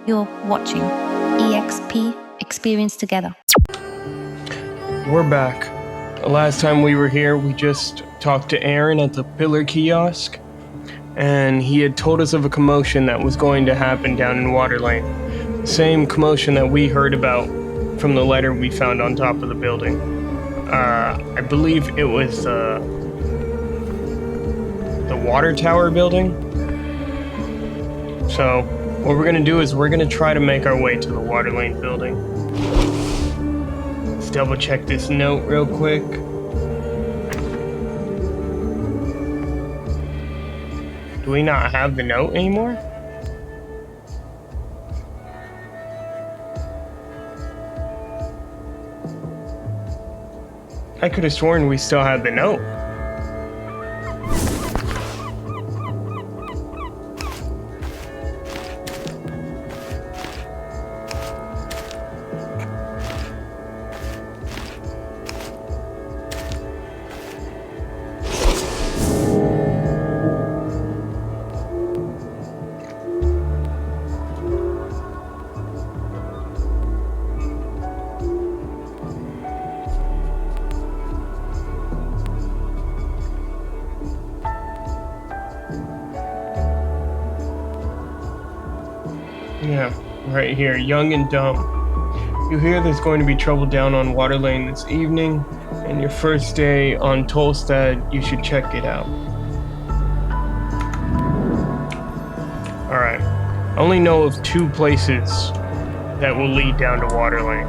You're watching EXP Experience Together. We're back. Last time we were here, we just talked to Aryn at the pillar kiosk, and he had told us of a commotion that was going to happen down in Waterlane. Same commotion that we heard about from the letter we found on top of the building. I believe it was the water tower building. So what we're gonna do is we're gonna try to make our way to the Waterlane building. Let's double check this note real quick. Do we not have the note anymore? I could have sworn we still had the note. Yeah, right here, young and dumb. You hear there's going to be trouble down on Waterlane this evening, and your first day on Tolstad, you should check it out. Alright, I only know of 2 places that will lead down to Waterlane.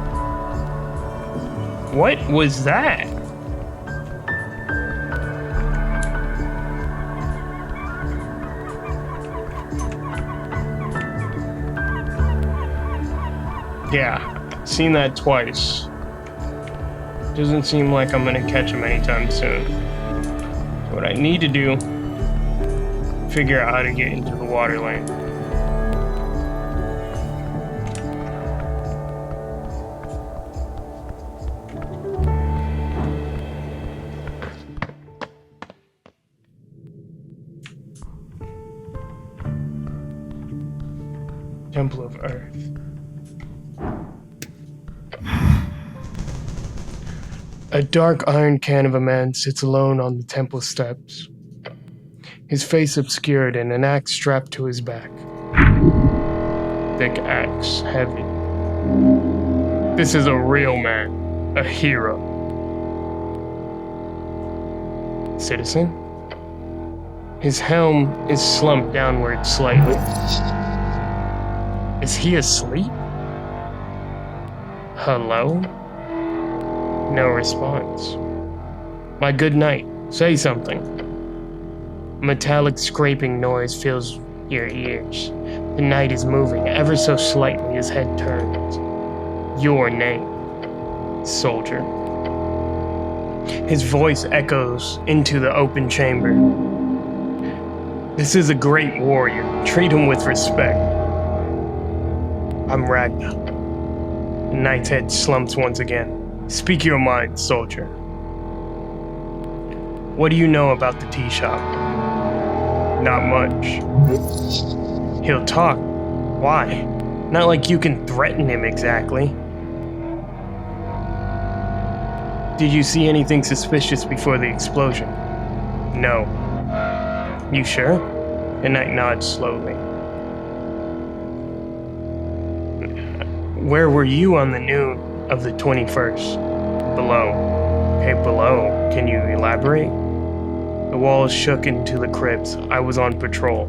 What was that? Yeah, seen that twice. Doesn't seem like I'm gonna catch him anytime soon. So what I need to do, figure out how to get into the water lane. Temple of Earth. A dark iron can of a man sits alone on the temple steps, his face obscured and an axe strapped to his back. Thick axe, heavy. This is a real man, a hero. Citizen? His helm is slumped downward slightly. Is he asleep? Hello? No response. My good knight, say something. A metallic scraping noise fills your ears. The knight is moving ever so slightly, his head turns. Your name, soldier. His voice echoes into the open chamber. This is a great warrior. Treat him with respect. I'm Ragnar. The knight's head slumps once again. Speak your mind, soldier. What do you know about the tea shop? Not much. He'll talk. Why? Not like you can threaten him exactly. Did you see anything suspicious before the explosion? No. You sure? The knight nods slowly. Where were you on the noon of the 21st? Below. Okay, below. Can you elaborate? The walls shook into the crypts. I was on patrol.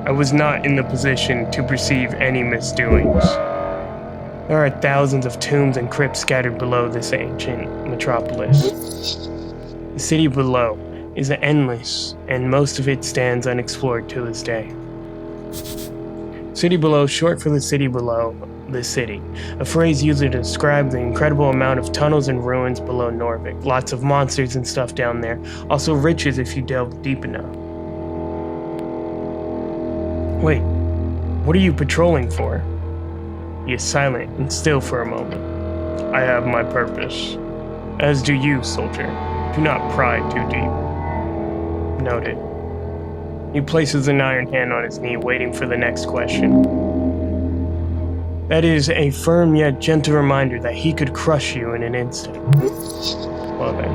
I was not in the position to perceive any misdoings. There are thousands of tombs and crypts scattered below this ancient metropolis. The city below is endless, and most of it stands unexplored to this day. City below, short for the city below the city, a phrase used to describe the incredible amount of tunnels and ruins below Norvik. Lots of monsters and stuff down there, also riches if you delve deep enough. Wait, what are you patrolling for? He is silent and still for a moment. I have my purpose. As do you, soldier. Do not pry too deep. Noted. He places an iron hand on his knee, waiting for the next question. That is a firm yet gentle reminder that he could crush you in an instant. Well then,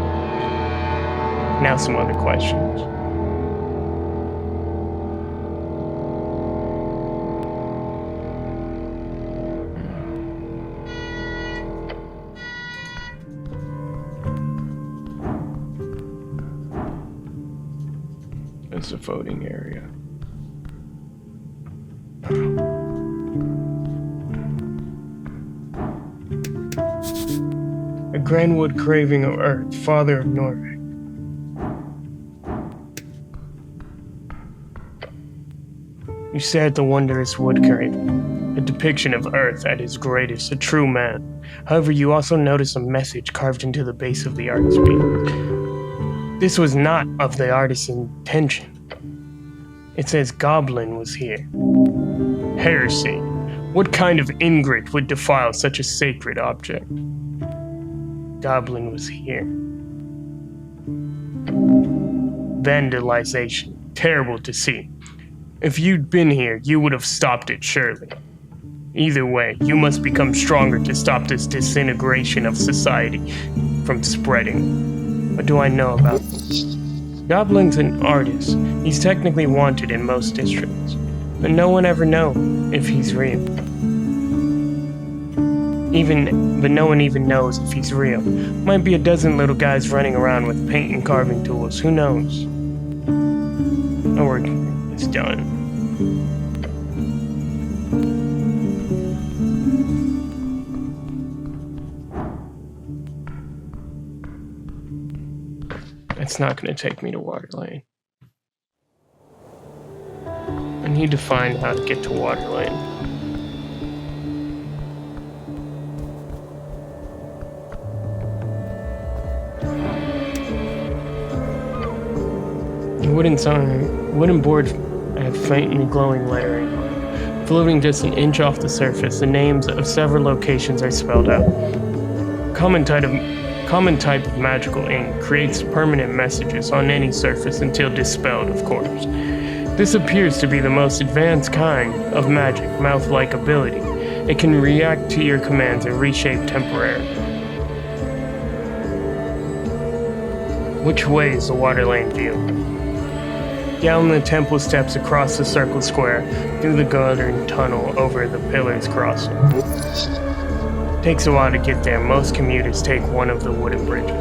now some other questions. It's a voting area. A Grandwood craving of earth, father of Norvik. You stare at the wondrous wood craving, a depiction of earth at his greatest, a true man. However, you also notice a message carved into the base of the artist's beam. This was not of the artist's intention. It says goblin was here. Heresy. What kind of ingrate would defile such a sacred object? Goblin was here. Vandalization. Terrible to see. If you'd been here, you would have stopped it, surely. Either way, you must become stronger to stop this disintegration of society from spreading. What do I know about him? Goblin's an artist. He's technically wanted in most districts, but no one ever knows if he's real. But no one even knows if he's real. Might be a dozen little guys running around with paint and carving tools. Who knows? My work is done. It's not going to take me to Waterlane. I need to find how to get to Waterlane. Wooden boards have faintly glowing lettering on it. Floating just an inch off the surface, the names of several locations are spelled out. Common type of magical ink creates permanent messages on any surface until dispelled, of course. This appears to be the most advanced kind of magic, mouth-like ability. It can react to your commands and reshape temporarily. Which way is the Waterlane view? Down the temple steps, across the circle square, through the garden tunnel, over the pillars crossing. Takes a while to get there. Most commuters take one of the wooden bridges.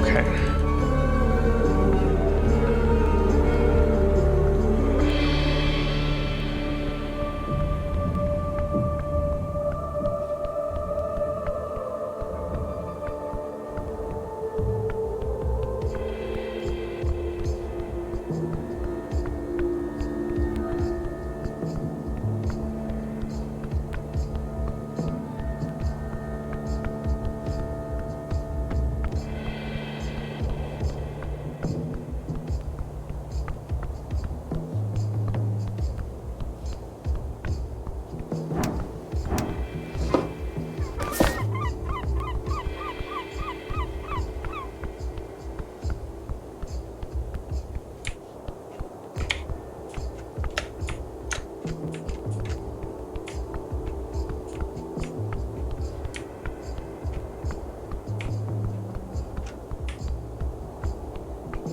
Okay.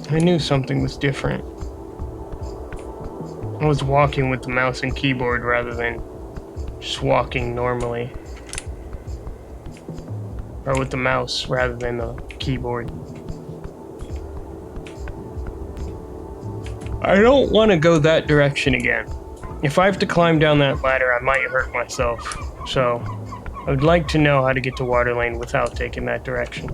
I knew something was different. I was walking with the mouse and keyboard rather than just walking normally. Or with the mouse rather than the keyboard. I don't want to go that direction again. If I have to climb down that ladder, I might hurt myself. So, I would like to know how to get to Waterlane without taking that direction.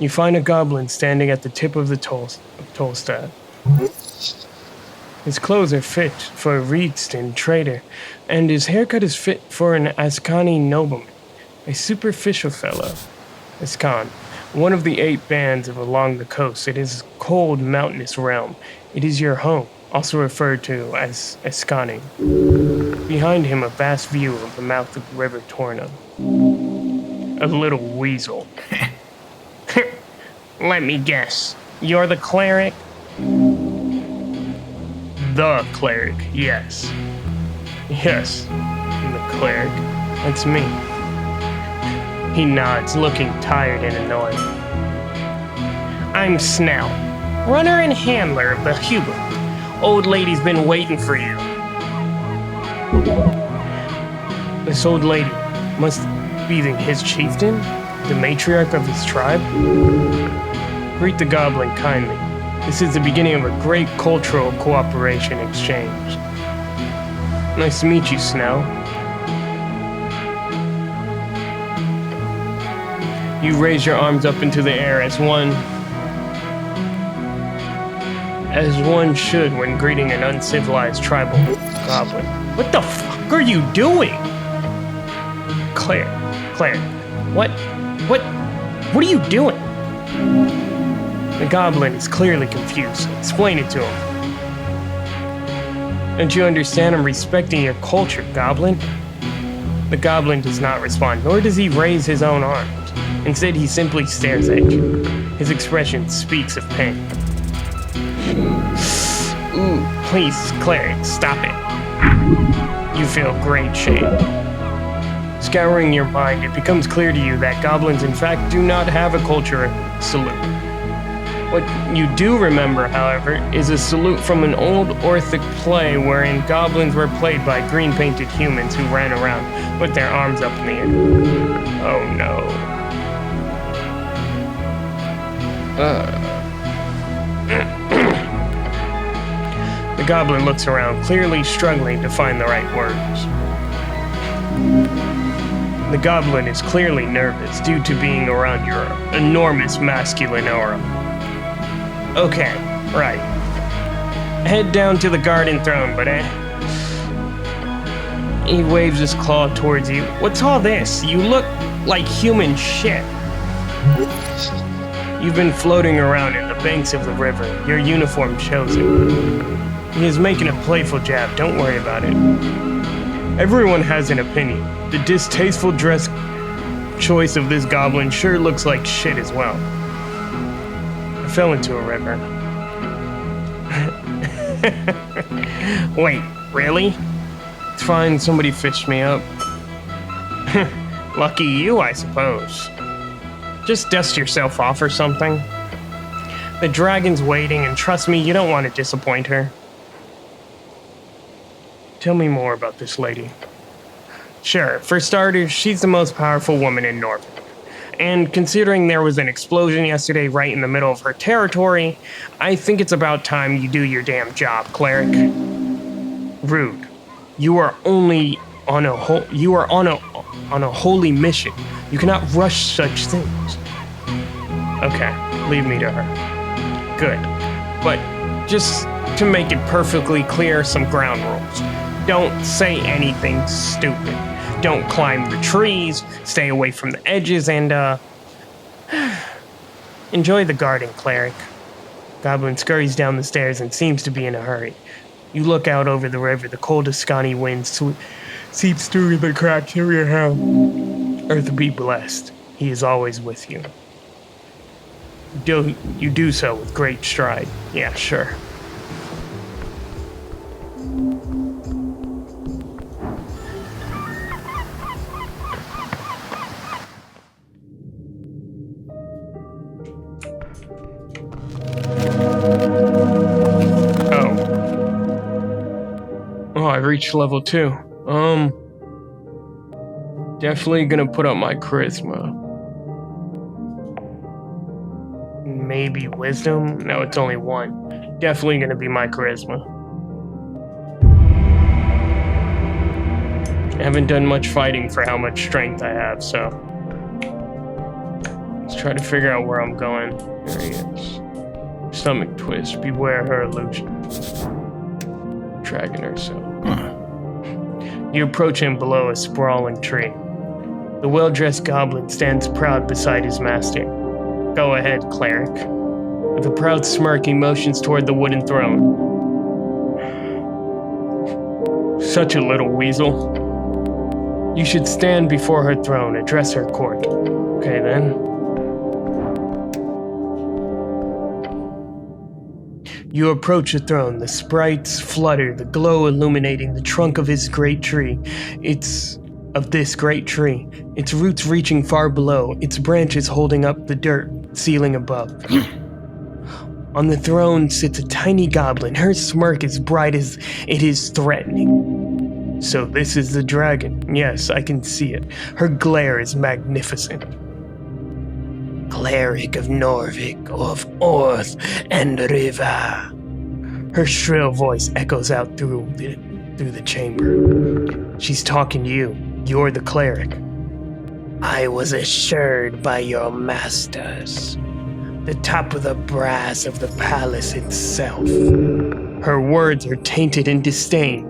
You find a goblin standing at the tip of the toll staff. His clothes are fit for a Reedston trader, and his haircut is fit for an Ascani nobleman, a superficial fellow. Ascan, one of the 8 bands of along the coast. It is a cold, mountainous realm. It is your home. also referred to as Escani. Behind him, a vast view of the mouth of the River Torna. A little weasel. Let me guess. You're the cleric? The cleric, yes. Yes, the cleric. That's me. He nods, looking tired and annoyed. I'm Snell, runner and handler of the Hubert. Old lady's been waiting for you. This old lady must be his chieftain? The matriarch of his tribe? Greet the goblin kindly. This is the beginning of a great cultural cooperation exchange. Nice to meet you, Snell. You raise your arms up into the air as one should when greeting an uncivilized tribal goblin. What the fuck are you doing? Claire, what are you doing? The goblin is clearly confused. Explain it to him. Don't you understand? I'm respecting your culture, goblin. The goblin does not respond, nor does he raise his own arms. Instead, he simply stares at you. His expression speaks of pain. Ooh, please, cleric, stop it. You feel great shame. Scouring your mind, it becomes clear to you that goblins, in fact, do not have a culture salute. What you do remember, however, is a salute from an old Orthic play wherein goblins were played by green-painted humans who ran around with their arms up in the air. Oh no. The goblin looks around, clearly struggling to find the right words. The goblin is clearly nervous due to being around your enormous masculine aura. Okay, right. Head down to the garden throne, but He waves his claw towards you. What's all this? You look like human shit. You've been floating around in the banks of the river. Your uniform shows it. He is making a playful jab. Don't worry about it. Everyone has an opinion. The distasteful dress choice of this goblin sure looks like shit as well. I fell into a river. Wait, really? It's fine, somebody fished me up. Lucky you, I suppose. Just dust yourself off or something. The dragon's waiting, and trust me, you don't want to disappoint her. Tell me more about this lady. Sure, for starters, she's the most powerful woman in Norfolk. And considering there was an explosion yesterday right in the middle of her territory, I think it's about time you do your damn job, cleric. Rude. You are only on a holy mission. You cannot rush such things. Okay, leave me to her. Good. But just to make it perfectly clear, some ground rules. Don't say anything stupid. Don't climb the trees, stay away from the edges, and, enjoy the garden, cleric. Goblin scurries down the stairs and seems to be in a hurry. You look out over the river, the cold Ascani wind seeps through the cracks of your helm. Earth be blessed. He is always with you. You do so with great stride. Yeah, sure. Oh, I reached level 2. Definitely gonna put up my charisma. Maybe wisdom? No, it's only 1. Definitely gonna be my charisma. I haven't done much fighting for how much strength I have, so let's try to figure out where I'm going. There he is. Stomach twist. Beware her illusion. Dragging herself. You approach him below a sprawling tree. The well-dressed goblin stands proud beside his master. Go ahead, cleric. With a proud smirk, he motions toward the wooden throne. Such a little weasel. You should stand before her throne, address her court. Okay, then. You approach the throne. The sprites flutter, the glow illuminating the trunk of this great tree. Its roots reaching far below, its branches holding up the dirt ceiling above. On the throne sits a tiny goblin, her smirk as bright as it is threatening. So this is the dragon. Yes, I can see it. Her glare is magnificent. Cleric of Norvik, of Orth and Riva. Her shrill voice echoes out through the chamber. She's talking to you. You're the cleric. I was assured by your masters. The top of the brass of the palace itself. Her words are tainted in disdain.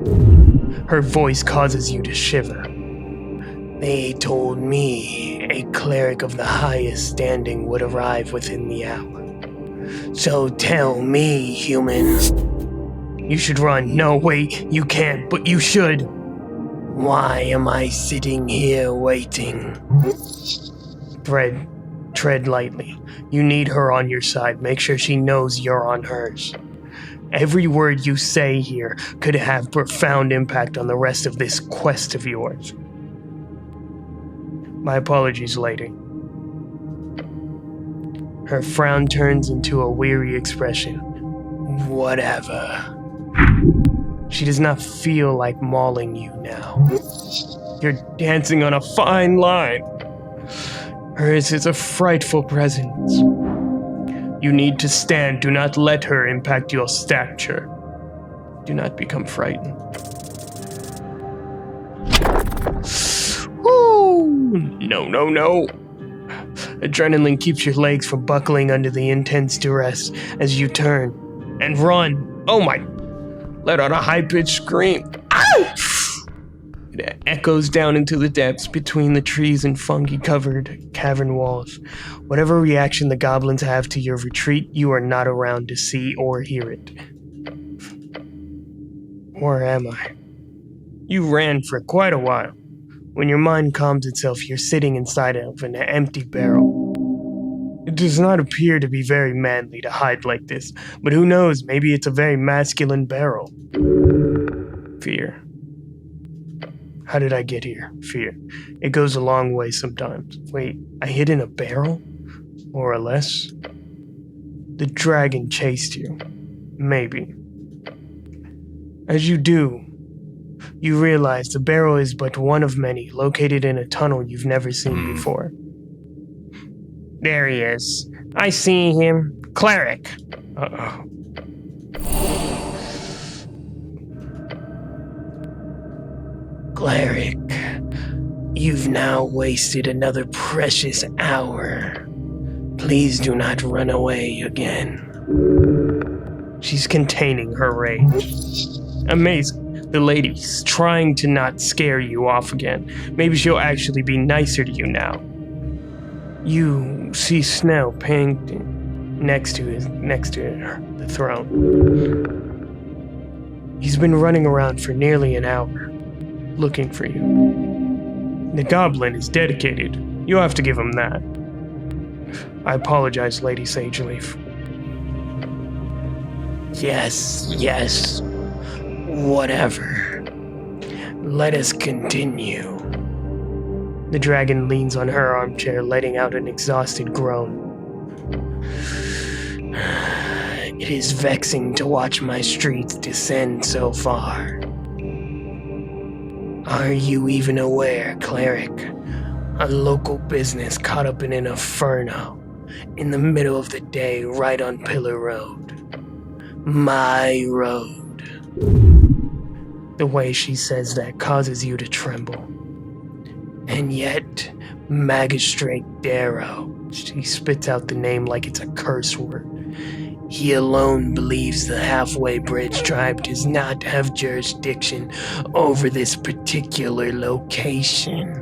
Her voice causes you to shiver. They told me a cleric of the highest standing would arrive within the hour. So tell me, human. You should run. No, wait, you can't, but you should. Why am I sitting here waiting? Tread lightly. You need her on your side. Make sure she knows you're on hers. Every word you say here could have profound impact on the rest of this quest of yours. My apologies, lady. Her frown turns into a weary expression. Whatever. She does not feel like mauling you now. You're dancing on a fine line. Hers is a frightful presence. You need to stand. Do not let her impact your stature. Do not become frightened. No. Adrenaline keeps your legs from buckling under the intense duress as you turn and run. Oh my! Let out a high-pitched scream. Ow! It echoes down into the depths between the trees and fungi-covered cavern walls. Whatever reaction the goblins have to your retreat, you are not around to see or hear it. Where am I? You ran for quite a while. When your mind calms itself, you're sitting inside of an empty barrel. It does not appear to be very manly to hide like this, but who knows, maybe it's a very masculine barrel. Fear. How did I get here? Fear. It goes a long way sometimes. Wait, I hid in a barrel? More or less? The dragon chased you. Maybe. As you do, you realize the barrel is but one of many, located in a tunnel you've never seen before. There he is. I see him. Cleric. Uh-oh. Cleric, you've now wasted another precious hour. Please do not run away again. She's containing her rage. Amazing. The lady's trying to not scare you off again. Maybe she'll actually be nicer to you now. You see Snell painting next to the throne. He's been running around for nearly an hour, looking for you. The goblin is dedicated. You'll have to give him that. I apologize, Lady Sageleaf. Yes. Whatever. Let us continue. The dragon leans on her armchair, letting out an exhausted groan. It is vexing to watch my streets descend so far. Are you even aware, cleric? A local business caught up in an inferno in the middle of the day right on Pillar Road. My road. The way she says that causes you to tremble. And yet, Magistrate Darrow, she spits out the name like it's a curse word. He alone believes the Halfway Bridge tribe does not have jurisdiction over this particular location.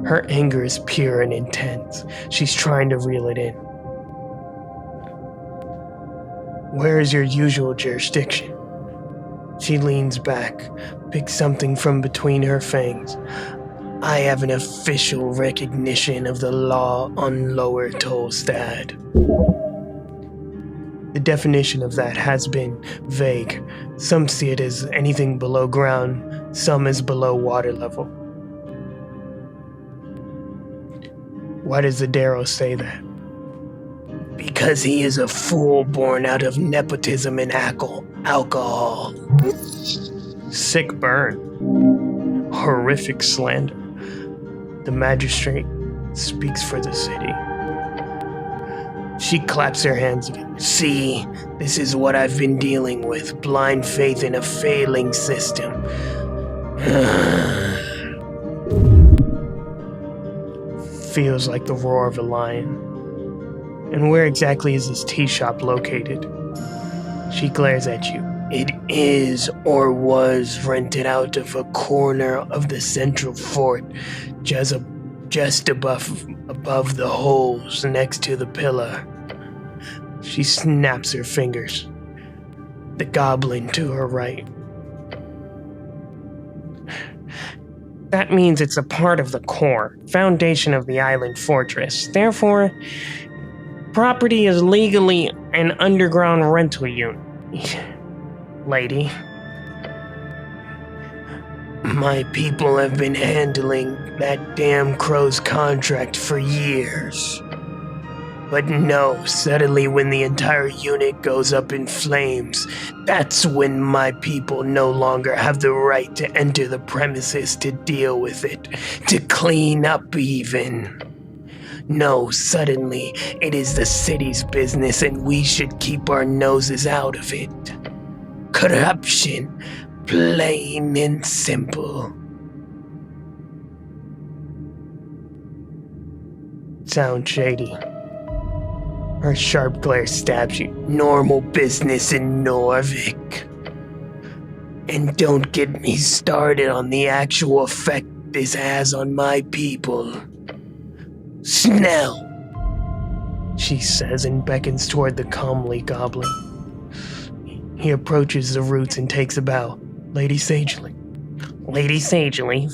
Her anger is pure and intense. She's trying to reel it in. Where is your usual jurisdiction? She leans back, picks something from between her fangs. I have an official recognition of the law on Lower Tolstad. The definition of that has been vague. Some see it as anything below ground, some as below water level. Why does the Darrow say that? Because he is a fool born out of nepotism and alcohol. Sick burn. Horrific slander. The magistrate speaks for the city. She claps her hands again. See, this is what I've been dealing with. Blind faith in a failing system. Feels like the roar of a lion. And where exactly is this tea shop located? She glares at you. It is or was rented out of a corner of the central fort, just above the holes next to the pillar. She snaps her fingers. The goblin to her right. That means it's a part of the core, foundation of the island fortress. Therefore, property is legally an underground rental unit. Lady. My people have been handling that damn crow's contract for years. But no, suddenly when the entire unit goes up in flames, that's when my people no longer have the right to enter the premises to deal with it, to clean up even. No, suddenly it is the city's business and we should keep our noses out of it. Corruption, plain and simple. Sounds shady. Her sharp glare stabs you. Normal business in Norvik. And don't get me started on the actual effect this has on my people. Snell, she says and beckons toward the comely goblin. He approaches the roots and takes a bow. Lady Sageleaf. Lady Sageleaf.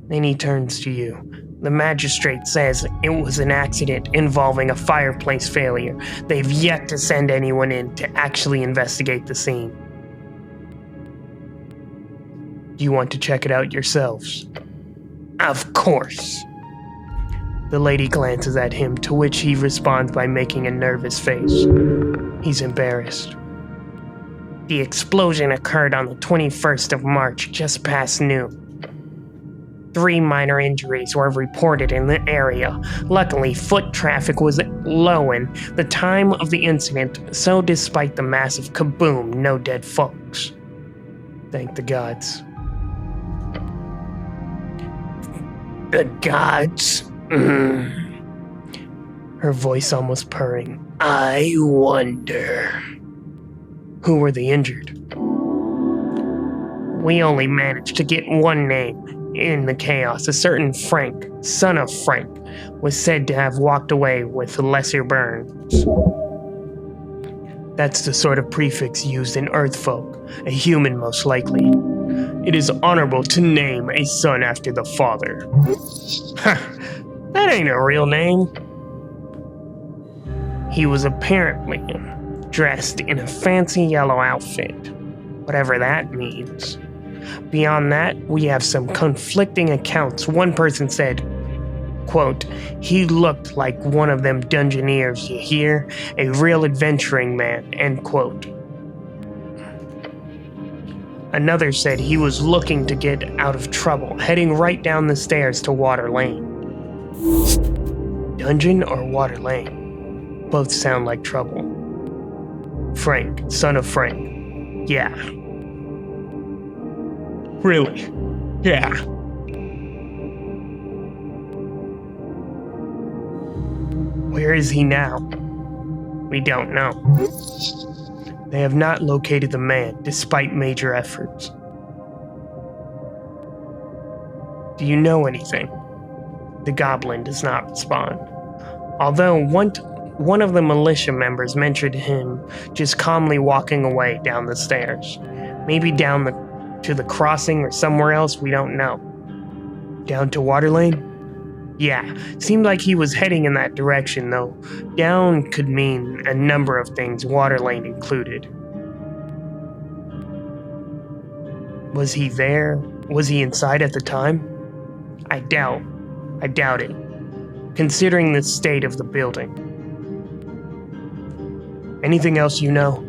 Then he turns to you. The magistrate says it was an accident involving a fireplace failure. They've yet to send anyone in to actually investigate the scene. Do you want to check it out yourselves? Of course. The lady glances at him, to which he responds by making a nervous face. He's embarrassed. The explosion occurred on the 21st of March, just past noon. 3 minor injuries were reported in the area. Luckily, foot traffic was low in the time of the incident, so despite the massive kaboom, no dead folks. Thank the gods. The gods? Her voice almost purring. I wonder. Who were the injured? We only managed to get one name. In the chaos, a certain Frank, son of Frank, was said to have walked away with lesser burns. That's the sort of prefix used in Earthfolk, a human most likely. It is honorable to name a son after the father. That ain't a real name. He was apparently dressed in a fancy yellow outfit, whatever that means. Beyond that, we have some conflicting accounts. One person said, quote, he looked like one of them dungeoneers, you hear? A real adventuring man, end quote. Another said he was looking to get out of trouble, heading right down the stairs to Waterlane. Dungeon or Waterlane? Both sound like trouble. Frank, son of Frank. Yeah. Really? Yeah. Where is he now? We don't know. They have not located the man, despite major efforts. Do you know anything? The goblin does not respond. Although One of the militia members mentioned him just calmly walking away down the stairs. Maybe down to the crossing or somewhere else, we don't know. Down to Waterlane? Yeah, seemed like he was heading in that direction, though. Down could mean a number of things, Waterlane included. Was he there? Was he inside at the time? I doubt it, considering the state of the building. Anything else you know?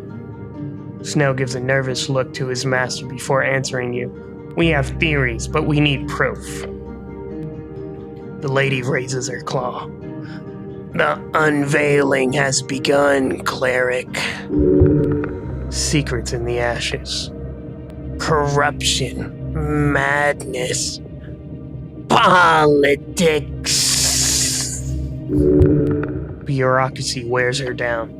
Snell gives a nervous look to his master before answering you. We have theories, but we need proof. The lady raises her claw. The unveiling has begun, cleric. Secrets in the ashes. Corruption. Madness. Politics. Bureaucracy wears her down.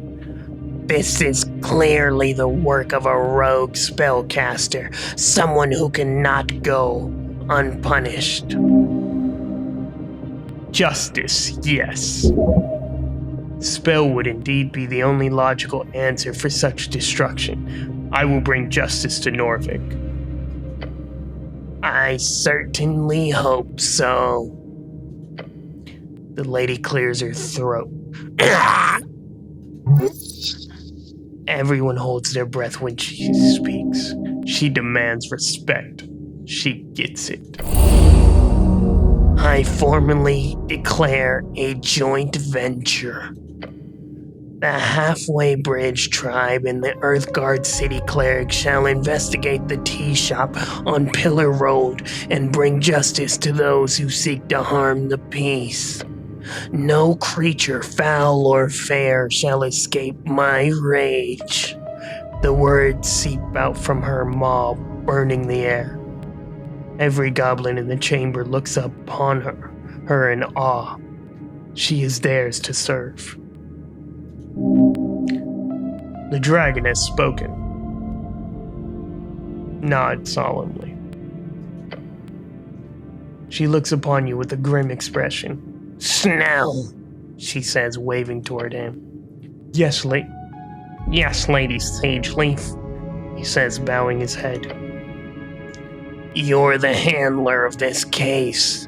This is clearly the work of a rogue spellcaster, someone who cannot go unpunished. Justice, yes. Spell would indeed be the only logical answer for such destruction. I will bring justice to Norvik. I certainly hope so. The lady clears her throat. Everyone holds their breath when she speaks. She demands respect. She gets it. I formally declare a joint venture. The Halfway Bridge tribe and the Urthguard City Clerics shall investigate the tea shop on Pillar Road and bring justice to those who seek to harm the peace. No creature, foul or fair, shall escape my rage. The words seep out from her maw, burning the air. Every goblin in the chamber looks upon her in awe. She is theirs to serve. The dragon has spoken. Nod solemnly. She looks upon you with a grim expression. Snell, she says, waving toward him. Yes, Lady Sageleaf, he says, bowing his head. You're the handler of this case.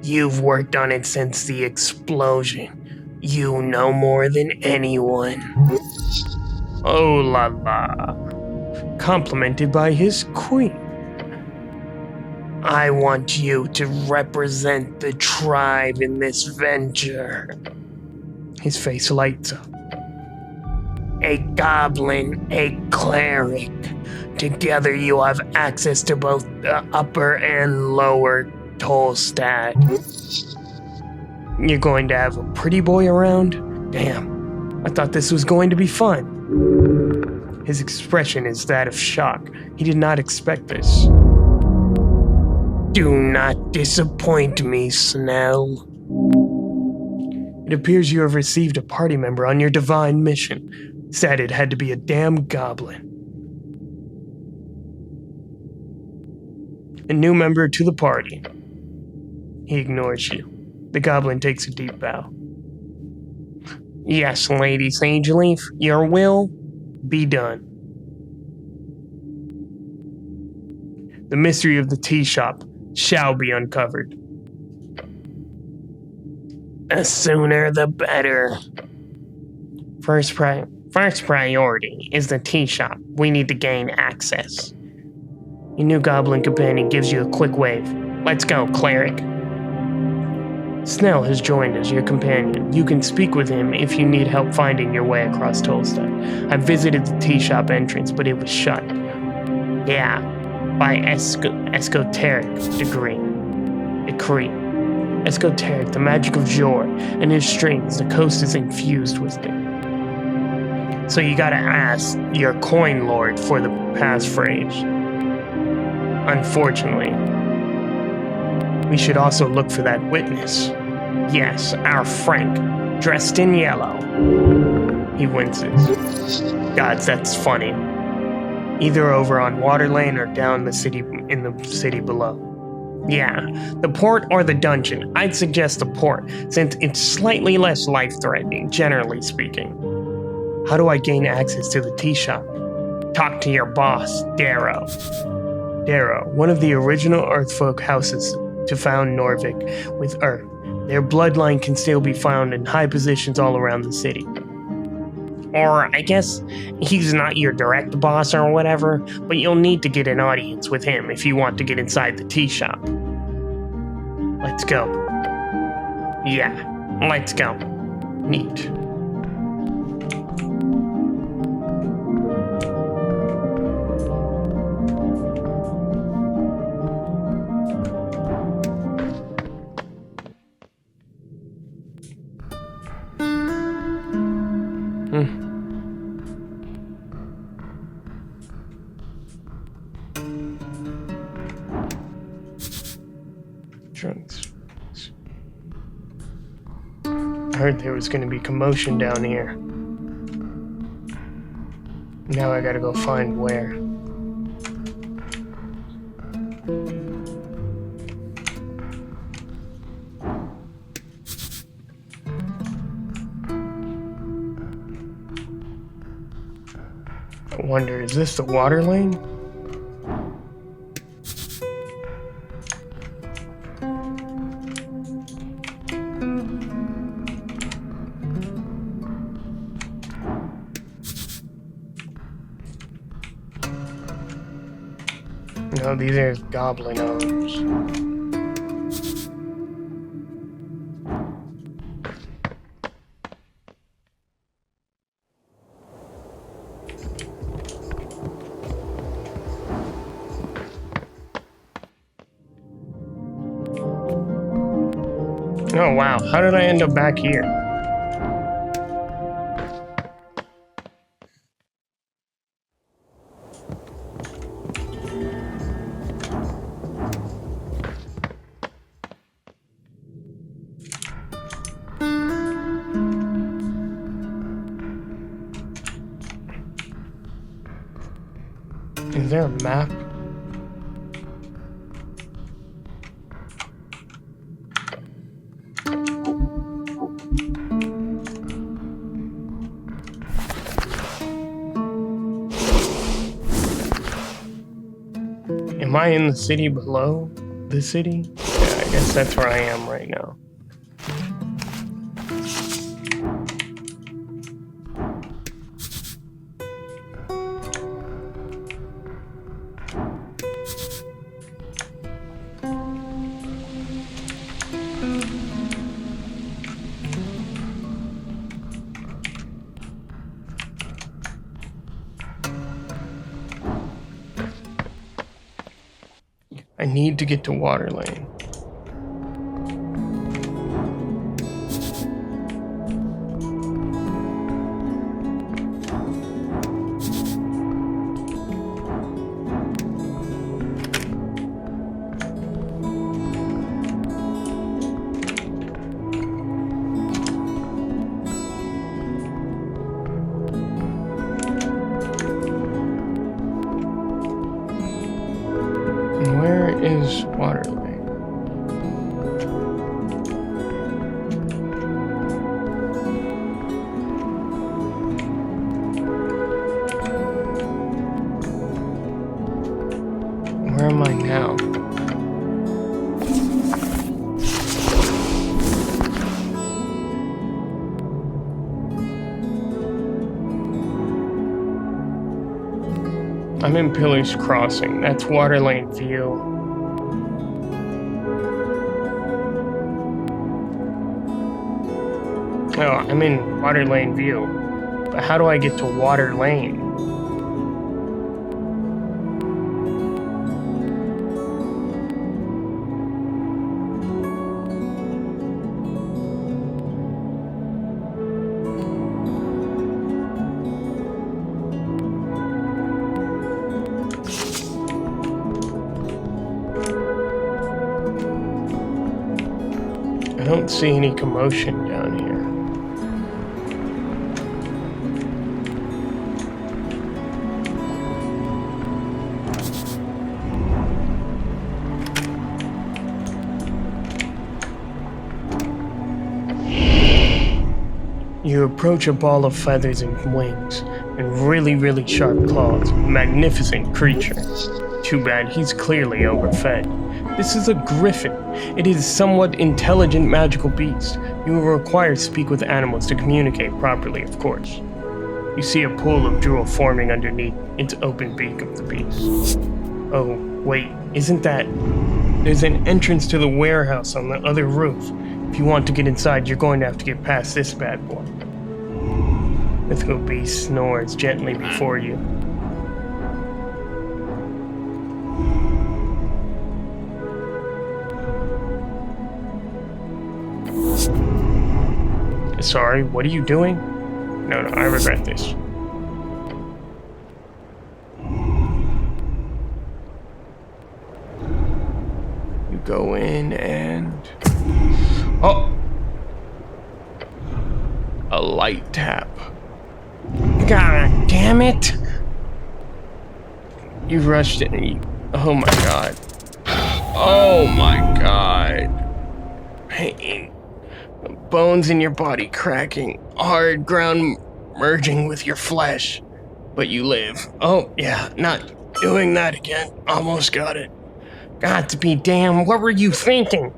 You've worked on it since the explosion. You know more than anyone. Oh la la. Complimented by his queen. I want you to represent the tribe in this venture. His face lights up. A goblin, a cleric. Together you have access to both the upper and lower Tolstad. You're going to have a pretty boy around? Damn, I thought this was going to be fun. His expression is that of shock. He did not expect this. Do not disappoint me, Snell. It appears you have received a party member on your divine mission. Said it had to be a damn goblin. A new member to the party. He ignores you. The goblin takes a deep bow. Yes, Lady Sageleaf, your will be done. The mystery of the tea shop shall be uncovered. The sooner the better. First priority is the tea shop. We need to gain access. Your new goblin companion gives you a quick wave. Let's go, cleric. Snell has joined as your companion. You can speak with him if you need help finding your way across Tolstad. I visited the tea shop entrance, but it was shut. Yeah, by Esoteric decree. Esoteric, the magic of Jor, and his strings, the coast is infused with it. So you gotta ask your coin lord for the passphrase. Unfortunately, we should also look for that witness. Yes, our Frank, dressed in yellow. He winces. Gods, that's funny. Either over on Waterlane or down in the city below. Yeah, the port or the dungeon. I'd suggest the port, since it's slightly less life-threatening, generally speaking. How do I gain access to the tea shop? Talk to your boss, Darrow. Darrow, one of the original Earthfolk houses to found Norvik with Earth. Their bloodline can still be found in high positions all around the city. Or, I guess, he's not your direct boss or whatever, but you'll need to get an audience with him if you want to get inside the tea shop. Let's go. Yeah, let's go. Neat. I heard there was going to be commotion down here. Now I gotta go find where. I wonder, is this the Waterlane? No, these are goblin owners. Oh wow, how did I end up back here? Is there a map? Am I in the city below the city? Yeah, I guess that's where I am right now. I need to get to Waterlane. Where is Waterlane? Where am I now? I'm in Pillar's Crossing. That's Waterlane View. Oh, I'm in Waterlane View. But how do I get to Waterlane? I don't see any commotion down here. You approach a ball of feathers and wings, and really sharp claws. Magnificent creature. Too bad he's clearly overfed. This is a griffin. It is a somewhat intelligent magical beast. You will require to speak with animals to communicate properly, of course. You see a pool of drool forming underneath its open beak of the beast. Oh, wait, isn't that... There's an entrance to the warehouse on the other roof. If you want to get inside, you're going to have to get past this bad boy. Mythical beast snores gently before you. Sorry, what are you doing? No, I regret this. You go in and... Oh! A light tap. God damn it! You rushed it and you... Oh my god. Oh my god. Pain. The bones in your body cracking. Hard ground merging with your flesh. But you live. Oh, yeah, not doing that again. Almost got it. Got to be damn, what were you thinking?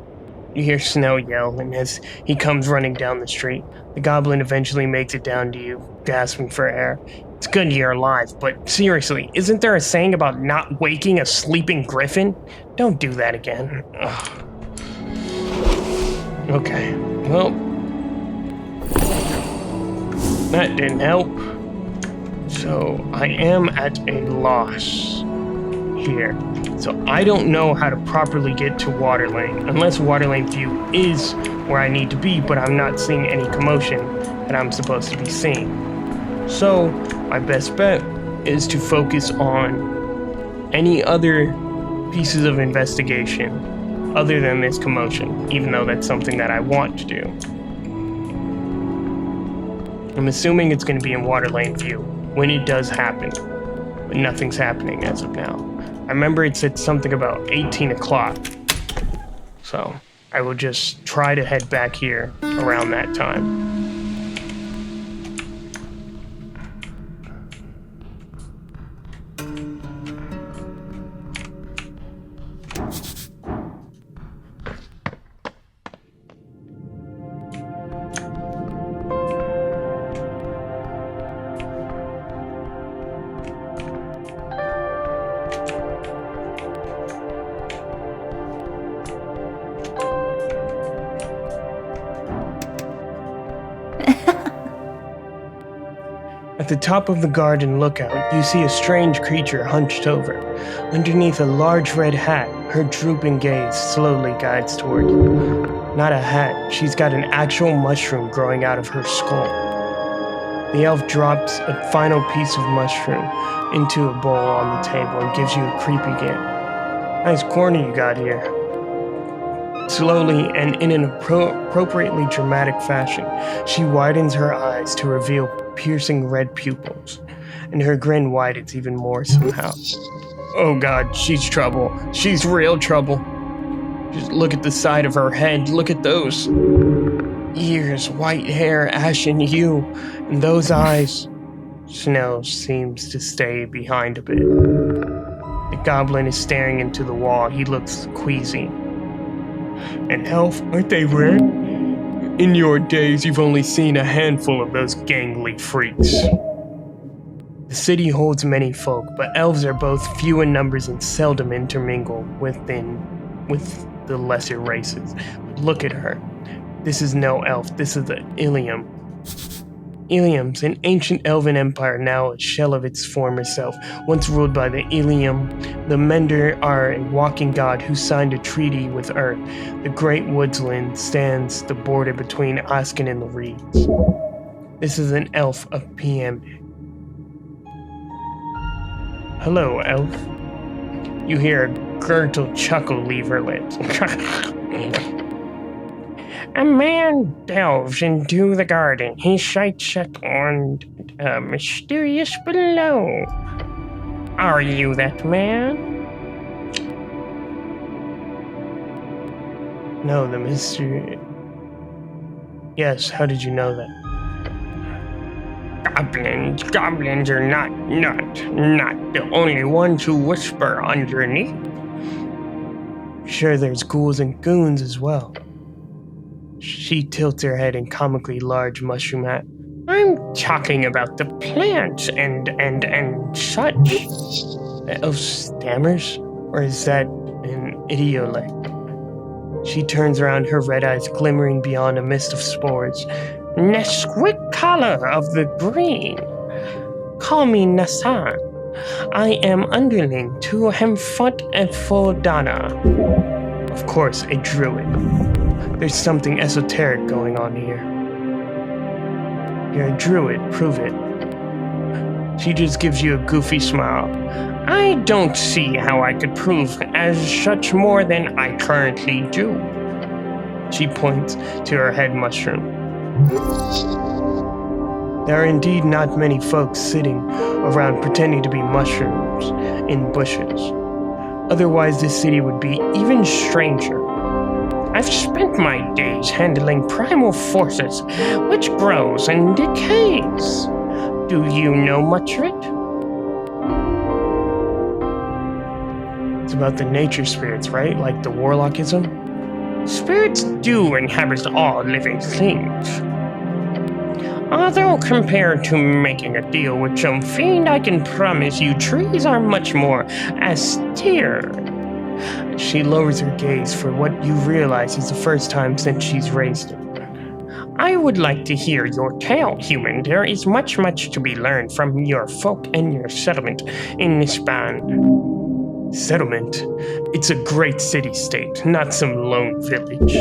You hear Snow yell, and as he comes running down the street, the goblin eventually makes it down to you, gasping for air. It's good you're alive, but seriously, isn't there a saying about not waking a sleeping griffin? Don't do that again. Ugh. Okay, well, that didn't help. So I am at a loss here. So I don't know how to properly get to Waterlane, unless Waterlane View is where I need to be, but I'm not seeing any commotion that I'm supposed to be seeing. So my best bet is to focus on any other pieces of investigation other than this commotion, even though that's something that I want to do. I'm assuming it's going to be in Waterlane View when it does happen, but nothing's happening as of now. I remember it said something about 18 o'clock, so I will just try to head back here around that time. At the top of the garden lookout, you see a strange creature hunched over. Underneath a large red hat, her drooping gaze slowly guides toward you. Not a hat, she's got an actual mushroom growing out of her skull. The elf drops a final piece of mushroom into a bowl on the table and gives you a creepy grin. Nice corner you got here. Slowly and in an appropriately dramatic fashion, she widens her eyes to reveal piercing red pupils, and her grin widens even more somehow. Oh god, she's trouble. She's real trouble. Just look at the side of her head. Look at those ears, white hair, ashen hue, and those eyes. Snow seems to stay behind a bit. The goblin is staring into the wall. He looks queasy. An elf, aren't they rare? In your days, you've only seen a handful of those gangly freaks. The city holds many folk, but elves are both few in numbers and seldom intermingle with the lesser races. But look at her. This is no elf, this is the Ilium. Ilium's an ancient elven empire, now a shell of its former self. Once ruled by the Ilium, the Mender are a walking god who signed a treaty with Earth. The great woodsland stands the border between Asken and the Reeds. This is an elf of PM. Hello, elf. You hear a gurgle chuckle leave her lips. A man delves into the garden. He sights on a mysterious below. Are you that man? No, the mystery... Yes, how did you know that? Goblins are not the only ones who whisper underneath. Sure, there's ghouls and goons as well. She tilts her head in comically large mushroom hat. I'm talking about the plants and such. The elf stammers? Or is that an idiolect? She turns around, her red eyes glimmering beyond a mist of spores. Nesquik color of the green. Call me Nassan. I am underling to Hemfut and Fodana. Of course, a druid. There's something esoteric going on here. You're a druid, prove it. She just gives you a goofy smile. I don't see how I could prove as such more than I currently do. She points to her head mushroom. There are indeed not many folks sitting around pretending to be mushrooms in bushes. Otherwise, this city would be even stranger. I've spent my days handling primal forces, which grows and decays. Do you know much of it? It's about the nature spirits, right? Like the warlockism? Spirits do inhabit all living things. Although compared to making a deal with some fiend, I can promise you trees are much more austere. She lowers her gaze for what you realize is the first time since she's raised it. I would like to hear your tale, human. There is much to be learned from your folk and your settlement in this band. Settlement? It's a great city-state, not some lone village.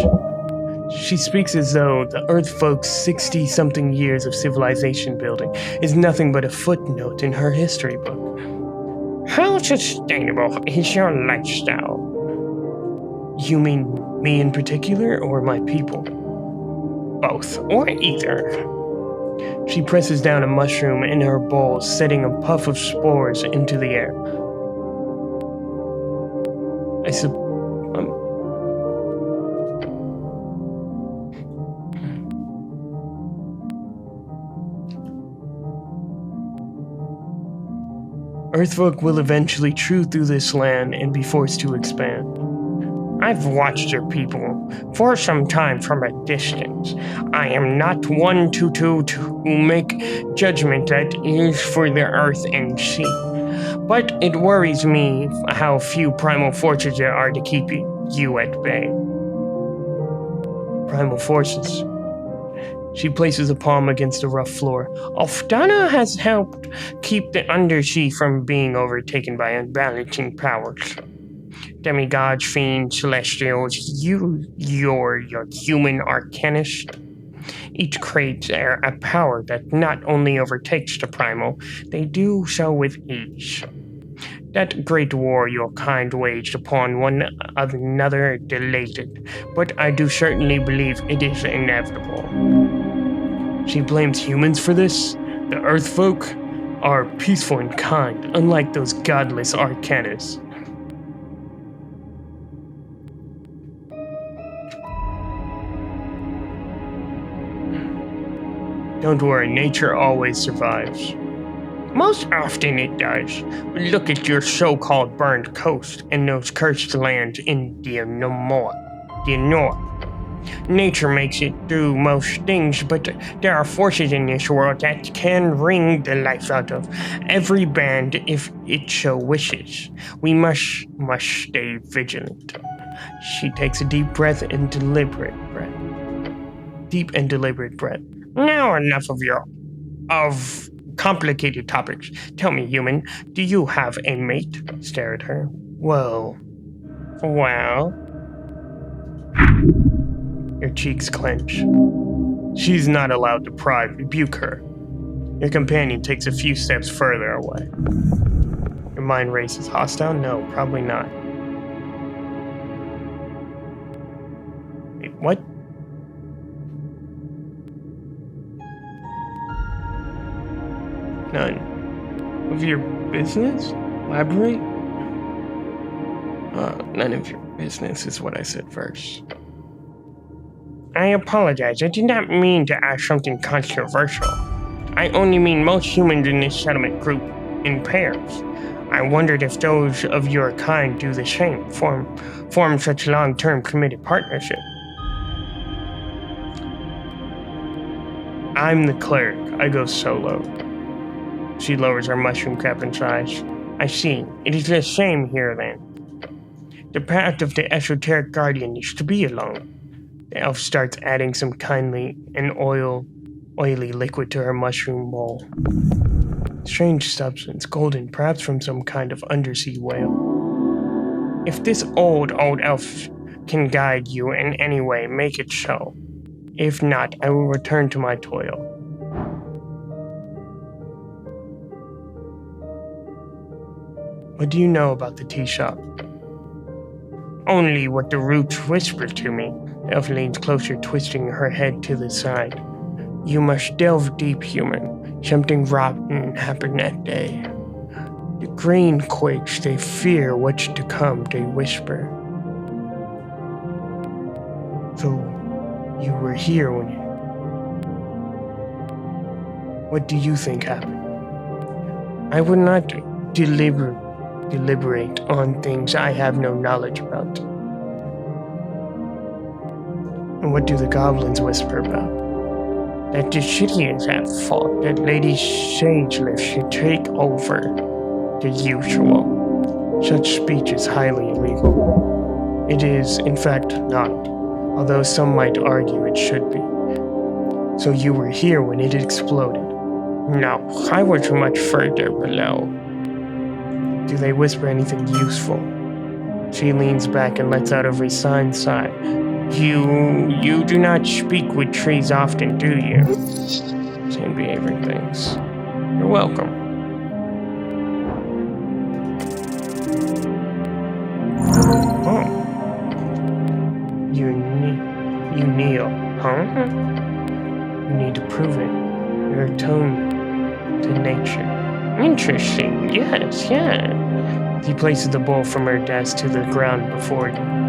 She speaks as though the Earth folks' 60-something years of civilization building is nothing but a footnote in her history book. How sustainable is your lifestyle? You mean me in particular, or my people? Both, or either. She presses down a mushroom in her bowl, setting a puff of spores into the air. Earthfolk will eventually chew through this land and be forced to expand. I've watched your people for some time from a distance. I am not one to make judgment that is for the earth and sea. But it worries me how few primal forces there are to keep you at bay. Primal forces. She places a palm against the rough floor. Ofdana has helped keep the Undersea from being overtaken by unbalancing powers. Demigods, fiends, celestials, you're human arcanist. Each creates a power that not only overtakes the primal, they do so with ease. That great war your kind waged upon one another delayed it, but I do certainly believe it is inevitable. She blames humans for this? The Earthfolk are peaceful and kind, unlike those godless arcanists. Don't worry, nature always survives. Most often it does. Look at your so-called burned coast and those cursed lands in the north. Nature makes it do most things, but there are forces in this world that can wring the life out of every band if it so wishes. We must stay vigilant. She takes a deep and deliberate breath. Now enough of complicated topics. Tell me, human, do you have a mate? Stare at her. Well. Your cheeks clench. She's not allowed to pry. Rebuke her. Your companion takes a few steps further away. Your mind races. Hostile? No, probably not. Wait, what? None of your business? Elaborate? None of your business is what I said first. I apologize. I did not mean to ask something controversial. I only mean most humans in this settlement group in pairs. I wondered if those of your kind do the same, form such long-term committed partnership. I'm the cleric. I go solo. She lowers her mushroom cap and sighs. I see. It is the same here then. The path of the Esoteric Guardian is to be alone. The elf starts adding some kindly and oily liquid to her mushroom bowl. Strange substance, golden, perhaps from some kind of undersea whale. If this old elf can guide you in any way, make it so. If not, I will return to my toil. What do you know about the tea shop? Only what the roots whisper to me. The elf leans closer, twisting her head to the side. You must delve deep, human. Something rotten happened that day. The green quakes, they fear what's to come, they whisper. So, you were here when it... What do you think happened? I would not deliberate on things I have no knowledge about. And what do the goblins whisper about? That the Shittians have fought, that Lady Sagelift should take over the usual. Such speech is highly illegal. It is, in fact, not, although some might argue it should be. So you were here when it exploded? No, I was much further below. Do they whisper anything useful? She leans back and lets out a resigned sigh. You do not speak with trees often, do you? Same behaving things. You're welcome. Oh. You kneel, huh? You need to prove it. You're attuned to nature. Interesting, yes. He places the bowl from her desk to the ground before you.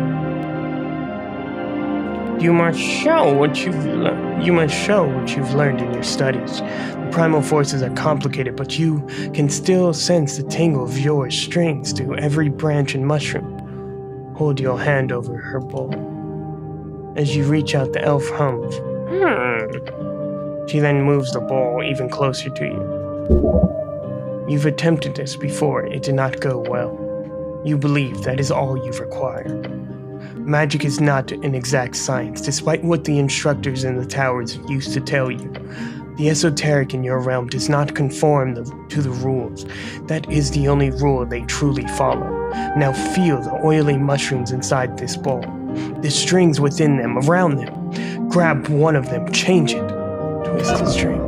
You must show what you've learned in your studies. The primal forces are complicated, but you can still sense the tingle of your strings to every branch and mushroom. Hold your hand over her bowl. As you reach out, the elf hums. She then moves the bowl even closer to you. You've attempted this before. It did not go well. You believe that is all you require. Magic is not an exact science, despite what the instructors in the towers used to tell you. The esoteric in your realm does not conform to the rules. That is the only rule they truly follow. Now feel the oily mushrooms inside this bowl. The strings within them, around them. Grab one of them, change it. Twist the string.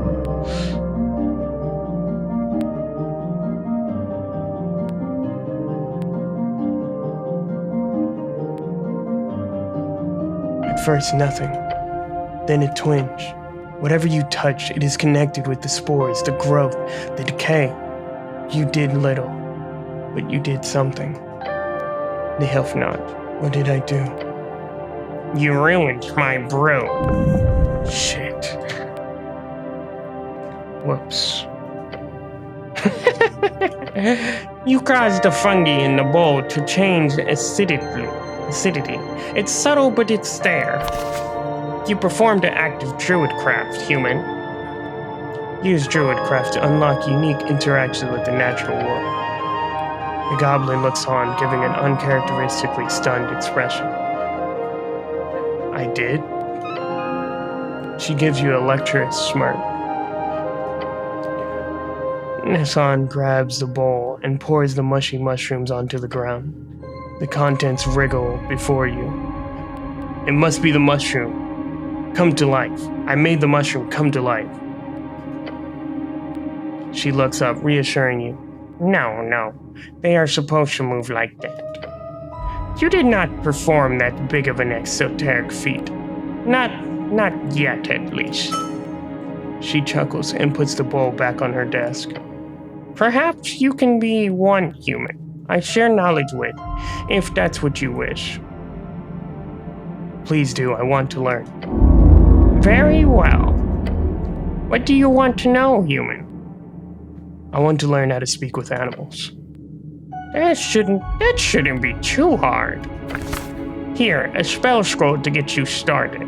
First, nothing. Then a twinge. Whatever you touch, it is connected with the spores, the growth, the decay. You did little, but you did something. The elf nods. What did I do? You ruined my brew. Shit. Whoops. You caused the fungi in the bowl to change acidity. It's subtle, but it's there. You performed an act of druidcraft, human. Use druidcraft to unlock unique interactions with the natural world. The goblin looks on, giving an uncharacteristically stunned expression. I did? She gives you a lecherous smirk. Nissan grabs the bowl and pours the mushy mushrooms onto the ground. The contents wriggle before you. It must be the mushroom. Come to life. I made the mushroom come to life. She looks up, reassuring you. No. They are supposed to move like that. You did not perform that big of an esoteric feat. Not yet, at least. She chuckles and puts the bowl back on her desk. Perhaps you can be one human I share knowledge with, if that's what you wish. Please do, I want to learn. Very well. What do you want to know, human? I want to learn how to speak with animals. That shouldn't be too hard. Here, a spell scroll to get you started.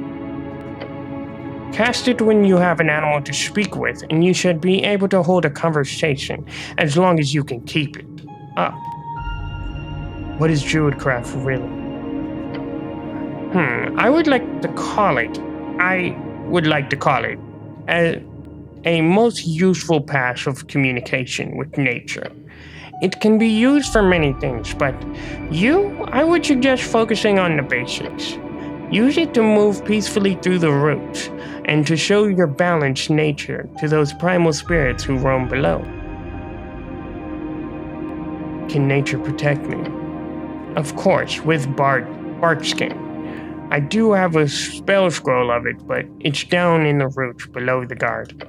Cast it when you have an animal to speak with, and you should be able to hold a conversation as long as you can keep it up. What is Druidcraft really? I would like to call it a most useful path of communication with nature. It can be used for many things, but I would suggest focusing on the basics. Use it to move peacefully through the roots and to show your balanced nature to those primal spirits who roam below. Can nature protect me? Of course, with bark skin. I do have a spell scroll of it, but it's down in the roots below the garden.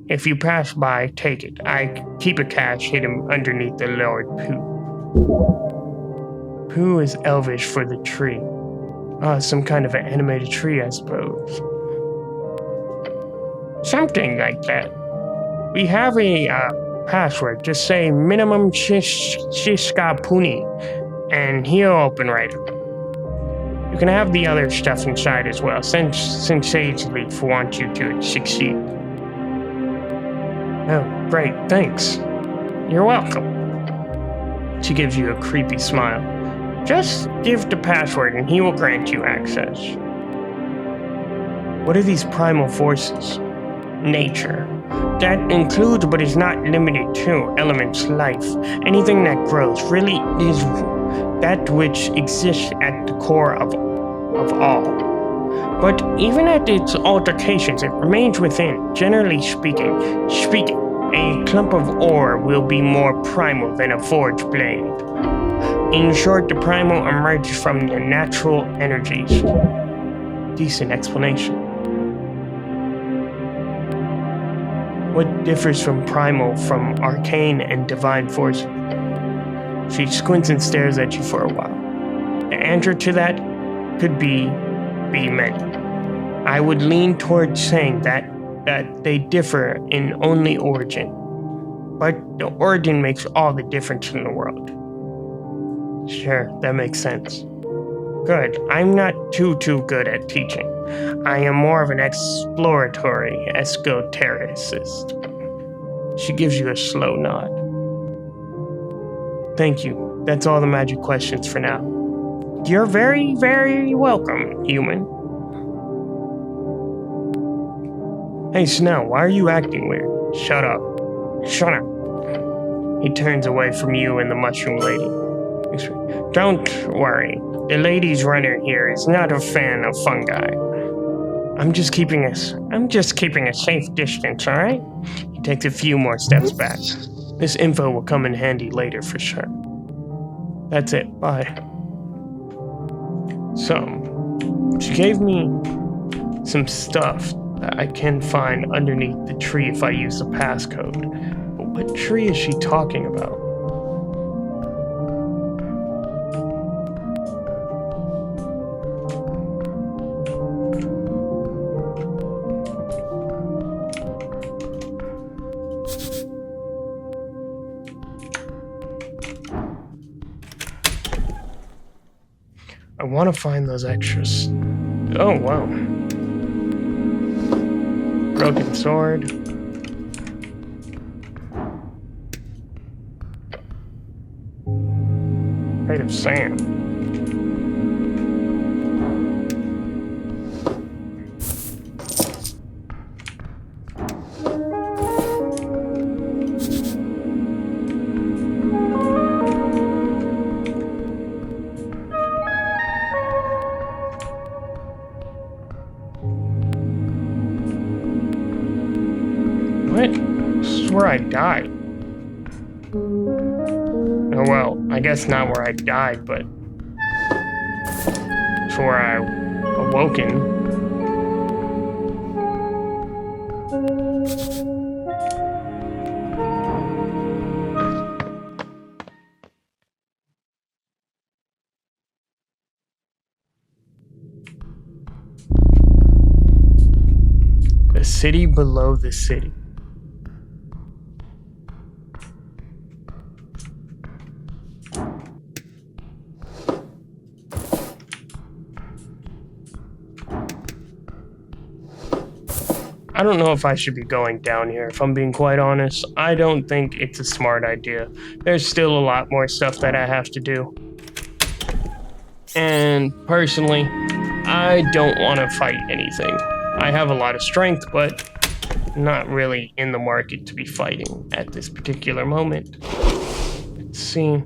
If you pass by, take it. I keep a cache hidden underneath the Lord Pooh. Pooh is Elvish for the tree. Some kind of an animated tree, I suppose. Something like that. We have a password. Just say minimum shishkapuni, and he'll open right up. You can have the other stuff inside as well, since Sage Leaf wants you to succeed. Oh, great, thanks. You're welcome. She gives you a creepy smile. Just give the password and he will grant you access. What are these primal forces? Nature. That includes but is not limited to elements, life. Anything that grows really is that which exists at the core of all. But even at its altercations, it remains within. Generally speaking, a clump of ore will be more primal than a forged blade. In short, the primal emerges from the natural energies. Decent explanation. What differs from primal from arcane and divine forces? She squints and stares at you for a while. The answer to that could be many. I would lean towards saying that they differ in only origin. But the origin makes all the difference in the world. Sure, that makes sense. Good. I'm not too good at teaching. I am more of an exploratory esotericist. She gives you a slow nod. Thank you. That's all the magic questions for now. You're very, very welcome, human. Hey, Snell, why are you acting weird? Shut up. Shut up. He turns away from you and the mushroom lady. Don't worry. The ladies runner here is not a fan of fungi. I'm just keeping a safe distance, alright? He takes a few more steps back. This info will come in handy later for sure. That's it. Bye. So, she gave me some stuff that I can find underneath the tree if I use the passcode. But what tree is she talking about? I want to find those extras. Oh, wow. Broken sword. Crate of sand. Where I died. Oh well, I guess not where I died, but it's where I awoken. The city below the city. I don't know if I should be going down here, if I'm being quite honest. I don't think it's a smart idea. There's still a lot more stuff that I have to do. And personally, I don't want to fight anything. I have a lot of strength, but not really in the market to be fighting at this particular moment. Let's see.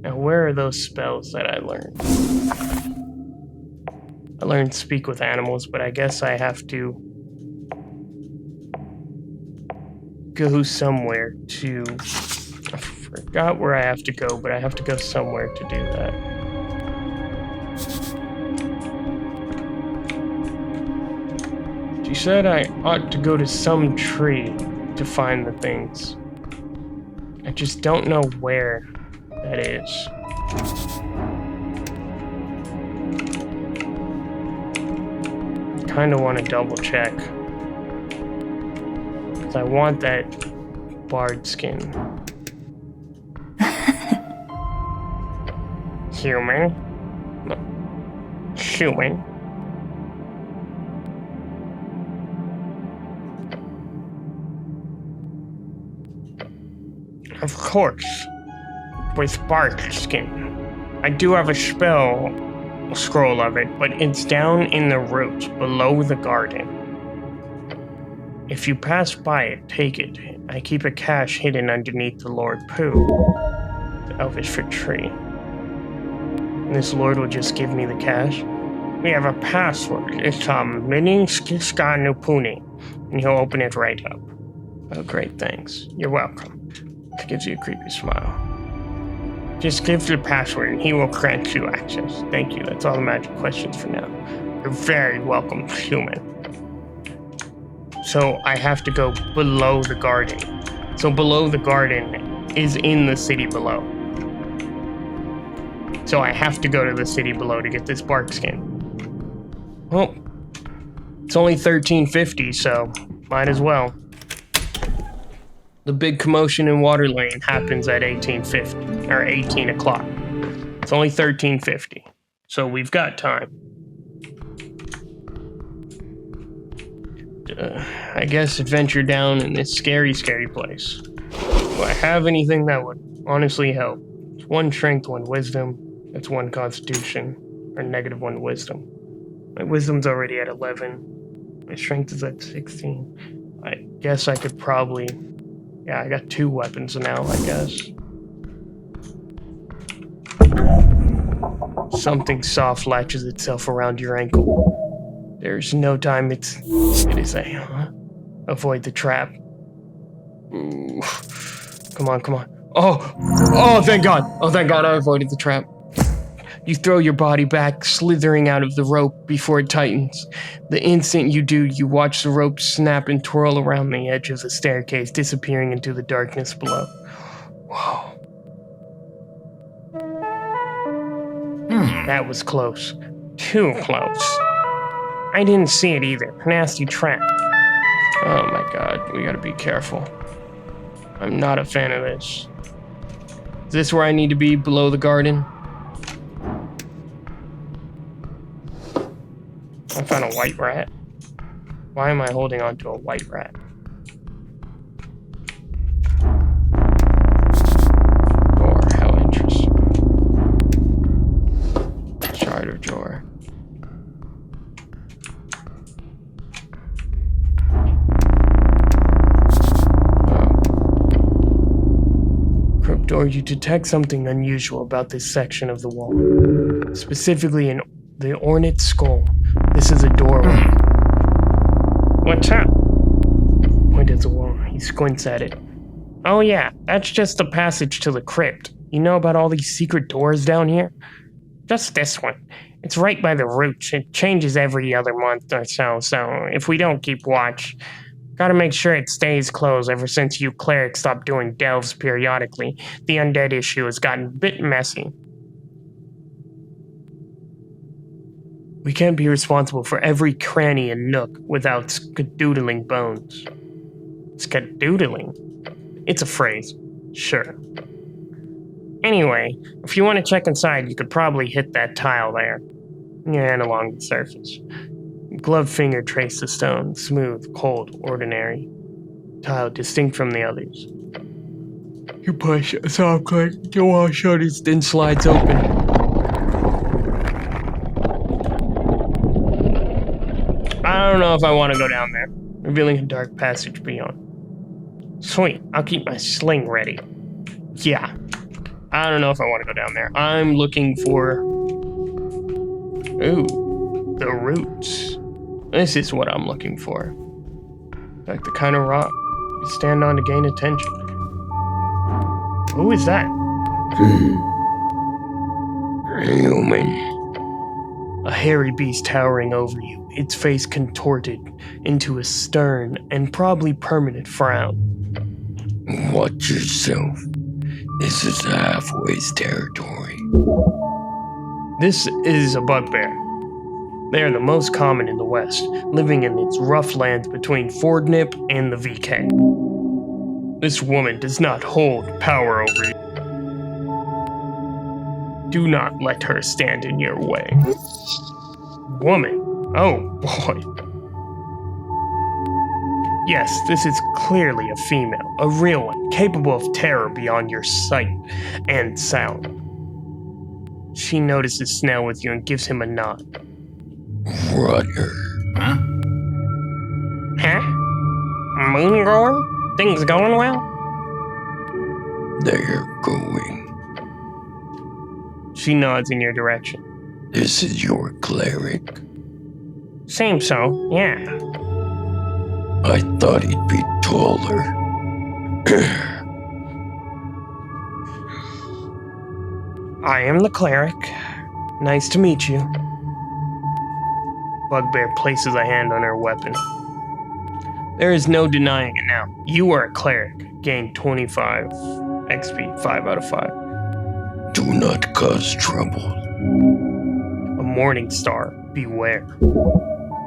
Now, where are those spells that I learned? I learned Speak with Animals, but I guess I have to go somewhere to... I forgot where I have to go, but I have to go somewhere to do that. She said I ought to go to some tree to find the things. I just don't know where that is. I kind of want to double check. I want that bard skin. Human. No. Human. Of course. With bard skin. I do have a spell scroll of it, but it's down in the roots below the garden. If you pass by it, take it. I keep a cache hidden underneath the Lord Pooh, the elvish for tree. And this lord will just give me the cache. We have a password. It's Mini Skiska Nupuni, and he'll open it right up. Oh, great, thanks. You're welcome. It gives you a creepy smile. Just give the password, and he will grant you access. Thank you. That's all the magic questions for now. You're very welcome, human. So I have to go below the garden. So below the garden is in the city below. So I have to go to the city below to get this bark skin. Well, it's only $13.50, so might as well. The big commotion in Waterlane happens at 18:50 or 18 o'clock. It's only $13.50, so we've got time. I guess adventure down in this scary place. Do I have anything that would honestly help? It's 1 strength, 1 wisdom. That's 1 constitution, or -1 wisdom. My wisdom's already at 11. My strength is at 16. I guess I could probably... Yeah, I got 2 weapons now, I guess. Something soft latches itself around your ankle. There's no time, it is a, avoid the trap. Ooh. Come on. Oh, thank God. Oh, thank God, I avoided the trap. You throw your body back, slithering out of the rope before it tightens. The instant you do, you watch the rope snap and twirl around the edge of the staircase, disappearing into the darkness below. Whoa. That was close. Too close. I didn't see it either. Nasty trap. Oh my God, we gotta be careful. I'm not a fan of this. Is this where I need to be, below the garden? I found a white rat. Why am I holding on to a white rat? Door, how interesting. Charter drawer. Or you detect something unusual about this section of the wall. Specifically in the ornate skull. This is a doorway. What's up? Point at the wall. He squints at it. Oh yeah, that's just the passage to the crypt. You know about all these secret doors down here? Just this one. It's right by the roots. It changes every other month or so, so if we don't keep watch... Gotta make sure it stays closed. Ever since you clerics stopped doing delves periodically, the undead issue has gotten a bit messy. We can't be responsible for every cranny and nook without skadoodling bones. Skadoodling? It's a phrase. Sure. Anyway, if you want to check inside, you could probably hit that tile there. Yeah, and along the surface. Gloved finger traced the stone, smooth, cold, ordinary. Tile distinct from the others. You push a soft click, the wall shutters, then slides open. I don't know if I want to go down there, revealing a dark passage beyond. Sweet, I'll keep my sling ready. Yeah, I don't know if I want to go down there. I'm looking for... Ooh, the roots. This is what I'm looking for. Like the kind of rock you stand on to gain attention. Who is that? Human. A hairy beast towering over you, its face contorted into a stern and probably permanent frown. Watch yourself. This is the halfway's territory. This is a bugbear. They are the most common in the West, living in its rough lands between Fordnip and the VK. This woman does not hold power over you. Do not let her stand in your way. Woman? Oh boy. Yes, this is clearly a female, a real one, capable of terror beyond your sight and sound. She notices Snell with you and gives him a nod. Rudder. Huh? Huh? Moongorn? Things going well? They're going. She nods in your direction. This is your cleric. Seems so, yeah. I thought he'd be taller. I am the cleric. Nice to meet you. Bugbear places a hand on her weapon. There is no denying it now. You are a cleric. Gain 25 XP, 5 out of 5. Do not cause trouble. A morning star. Beware.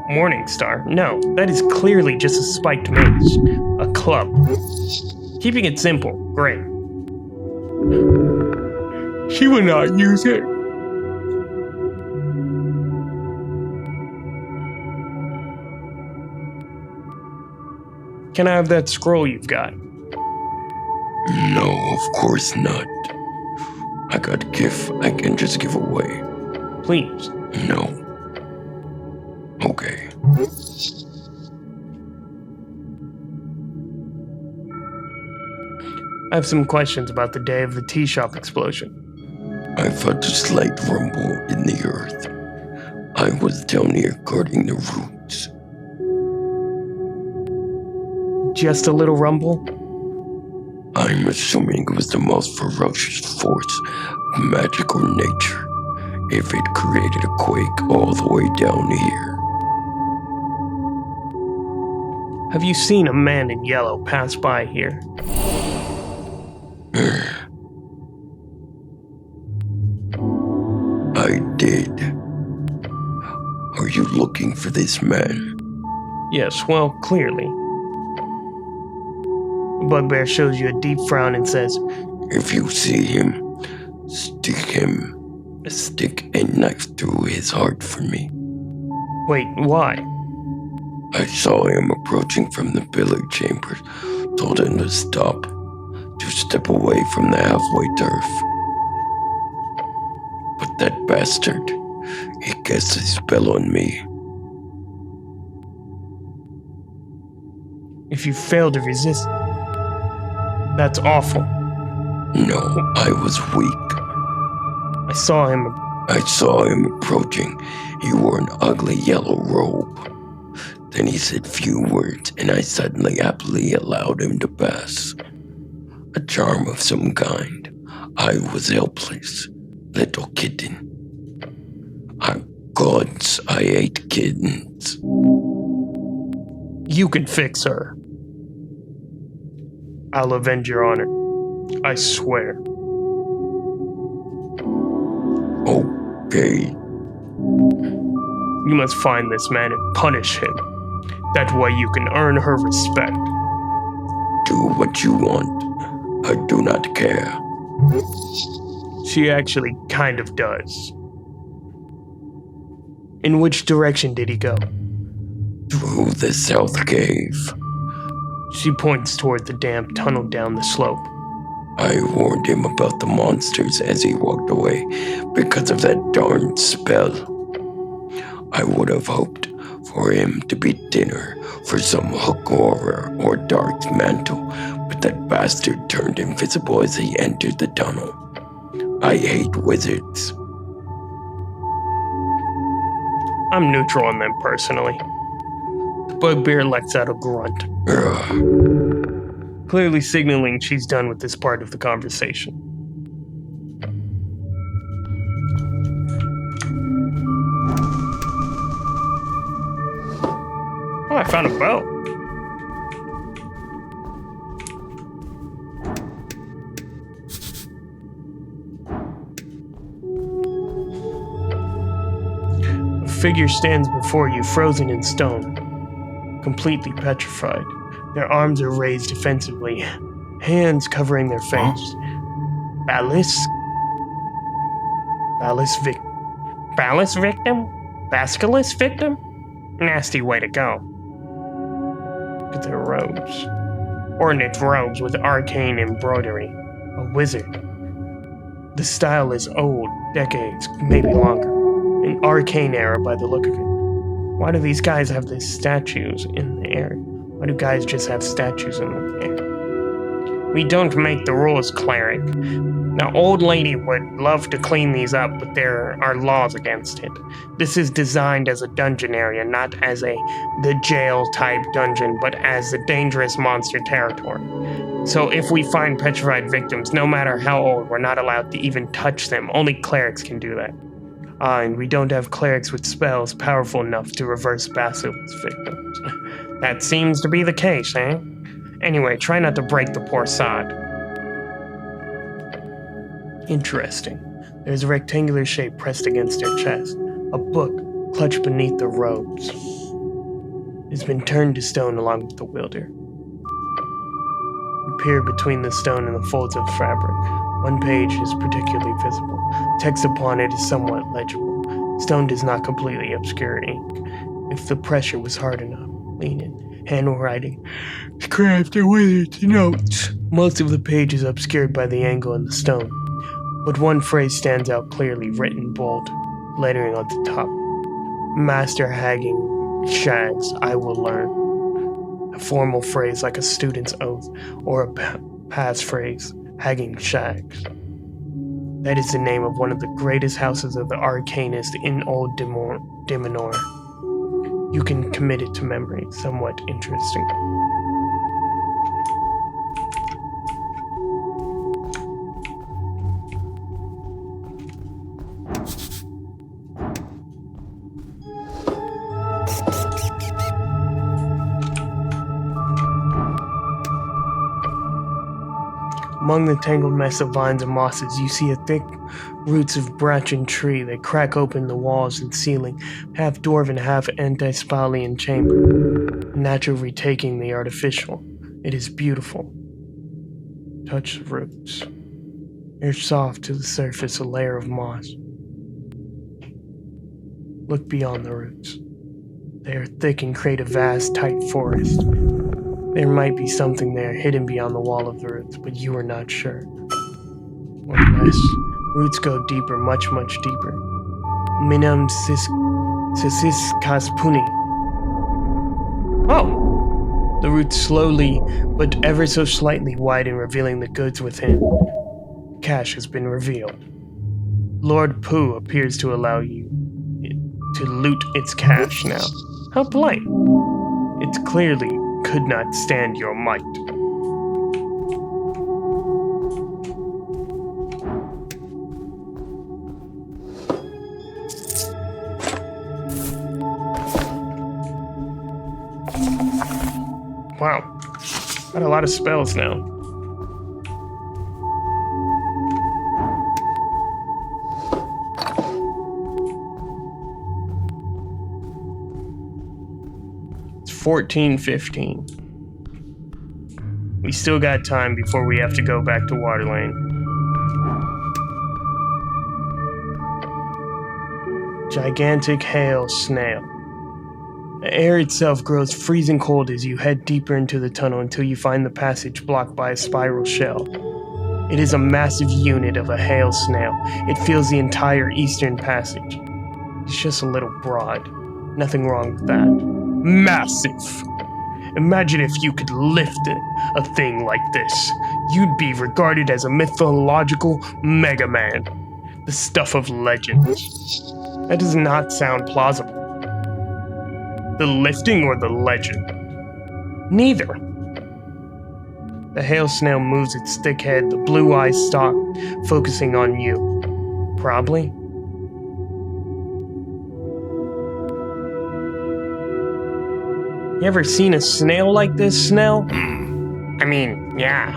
Morning star? No, that is clearly just a spiked mace. A club. Keeping it simple. Great. She would not use it. Can I have that scroll you've got? No, of course not. I got a gift I can just give away. Please. No. Okay. I have some questions about the day of the tea shop explosion. I felt a slight rumble in the earth. I was down here guarding the roots. Just a little rumble? I'm assuming it was the most ferocious force of magical nature, if it created a quake all the way down here. Have you seen a man in yellow pass by here? I did. Are you looking for this man? Yes, well, clearly. The bugbear shows you a deep frown and says, If you see him, stick a knife through his heart for me. wait, why? I saw him approaching from the pillar chambers, told him to stop, to step away from the halfway turf. But that bastard, he cast a spell on me. If you fail to resist, that's awful. No, I was weak. I saw him. I saw him approaching. He wore an ugly yellow robe. Then he said few words, and I suddenly happily allowed him to pass. A charm of some kind. I was helpless. Little kitten. Gods, I hate kittens. You can fix her. I'll avenge your honor. I swear. Okay. You must find this man and punish him. That way you can earn her respect. Do what you want. I do not care. She actually kind of does. In which direction did he go? Through the south cave. She points toward the damp tunnel down the slope. I warned him about the monsters as he walked away because of that darn spell. I would have hoped for him to be dinner for some hook horror or dark mantle, but that bastard turned invisible as he entered the tunnel. I hate wizards. I'm neutral on them personally. The bugbear lets out a grunt, clearly signaling she's done with this part of the conversation. Oh, I found a bow. A figure stands before you, frozen in stone, completely petrified. Their arms are raised defensively, hands covering their face. Ballast victim? Basculus victim? Nasty way to go. Look at their robes. Ornate robes with arcane embroidery. A wizard. The style is old, decades, maybe longer. An arcane era by the look of it. Why do these guys have these statues in the air? Why do guys just have statues in the air? We don't make the rules, cleric. The old lady would love to clean these up, but there are laws against it. This is designed as a dungeon area, not as the jail-type dungeon, but as the dangerous monster territory. So if we find petrified victims, no matter how old, we're not allowed to even touch them. Only clerics can do that. And we don't have clerics with spells powerful enough to reverse basilisk victims. That seems to be the case, eh? Anyway, try not to break the poor sod. Interesting. There's a rectangular shape pressed against her chest. A book clutched beneath the robes. It's been turned to stone along with the wielder. You peer between the stone and the folds of fabric. One page is particularly visible. Text upon it is somewhat legible. Stone does not completely obscure ink. If the pressure was hard enough, lean in. Handwriting. Craft a wizard's notes. Most of the page is obscured by the angle in the stone, but one phrase stands out clearly, written bold, lettering on the top. Master hagging shags, I will learn. A formal phrase like a student's oath, or a passphrase, hagging shags. That is the name of one of the greatest houses of the arcanist in Old Dimonor. You can commit it to memory. Somewhat interesting. Among the tangled mess of vines and mosses, you see a thick roots of branching tree that crack open the walls and ceiling, half dwarven, half anti-Spalian chamber, natural retaking the artificial. It is beautiful. Touch the roots. They're soft to the surface, a layer of moss. Look beyond the roots. They are thick and create a vast, tight forest. There might be something there hidden beyond the wall of the roots, but you are not sure. Or less. Roots go deeper, much, much deeper. Minam Sisiskaspuni. Oh! The roots slowly, but ever so slightly widen, revealing the goods within. Cash has been revealed. Lord Pooh appears to allow you to loot its cash now. How polite. It clearly could not stand your might. Wow, got a lot of spells now. 14:15. We still got time before we have to go back to Waterlane. Gigantic hail snail. The air itself grows freezing cold as you head deeper into the tunnel until you find the passage blocked by a spiral shell. It is a massive unit of a hail snail. It fills the entire eastern passage. It's just a little broad. Nothing wrong with that. Massive! Imagine if you could lift a thing like this. You'd be regarded as a mythological Mega Man. The stuff of legends. That does not sound plausible. The lifting or the legend? Neither. The hail snail moves its thick head, the blue eyes stalk, focusing on you. Probably. You ever seen a snail like this, Snell? I mean, yeah.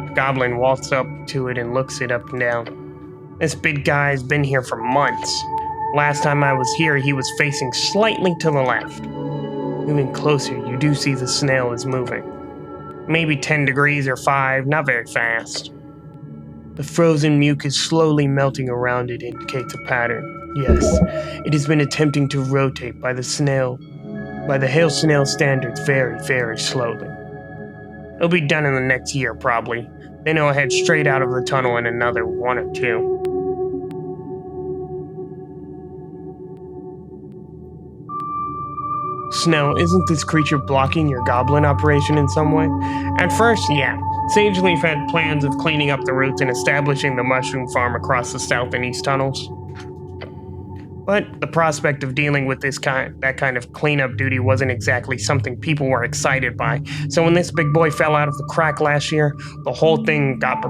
The goblin walks up to it and looks it up and down. This big guy's been here for months. Last time I was here, he was facing slightly to the left. Moving closer, you do see the snail is moving. Maybe 10 degrees or 5, not very fast. The frozen mucus slowly melting around it indicates a pattern. Yes, it has been attempting to rotate by the hail snail standards very, very slowly. It'll be done in the next year, probably. Then it'll head straight out of the tunnel in another 1 or 2. Snell, isn't this creature blocking your goblin operation in some way? At first, yeah. Sageleaf had plans of cleaning up the roots and establishing the mushroom farm across the south and east tunnels. But the prospect of dealing with that kind of cleanup duty wasn't exactly something people were excited by. So when this big boy fell out of the crack last year, the whole thing got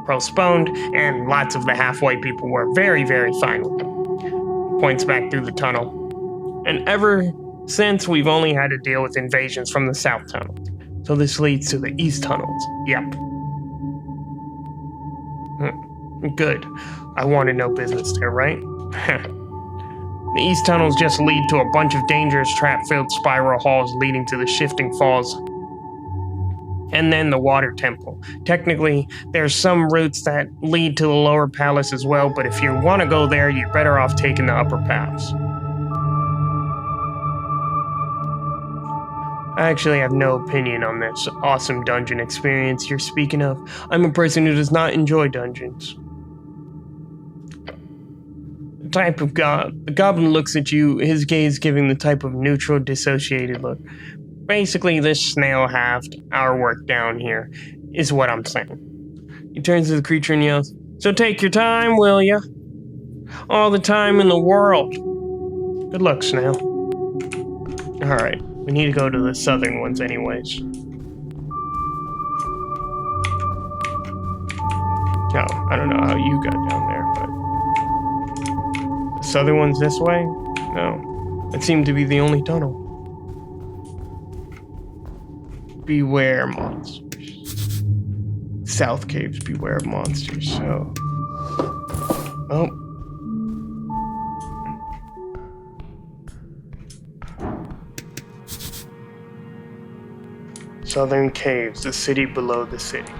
postponed, and lots of the halfway people were very, very fine with it. Points back through the tunnel. And ever since, we've only had to deal with invasions from the south tunnel. So this leads to the east tunnels. Yep. Good. I wanted no business there, right? The east tunnels just lead to a bunch of dangerous trap-filled spiral halls leading to the shifting falls. And then the water temple. Technically, there's some routes that lead to the lower palace as well, but if you want to go there, you're better off taking the upper paths. I actually have no opinion on this awesome dungeon experience you're speaking of. I'm a person who does not enjoy dungeons. The type of the goblin looks at you, his gaze giving the type of neutral, dissociated look. Basically, this snail halved our work down here, is what I'm saying. He turns to the creature and yells, "So take your time, will ya? All the time in the world." Good luck, snail. Alright. We need to go to the southern ones anyways. No, I don't know how you got down there, but... The southern one's this way? No. That seemed to be the only tunnel. Beware monsters. South caves, beware of monsters, so... Oh. Southern caves, the city below the city.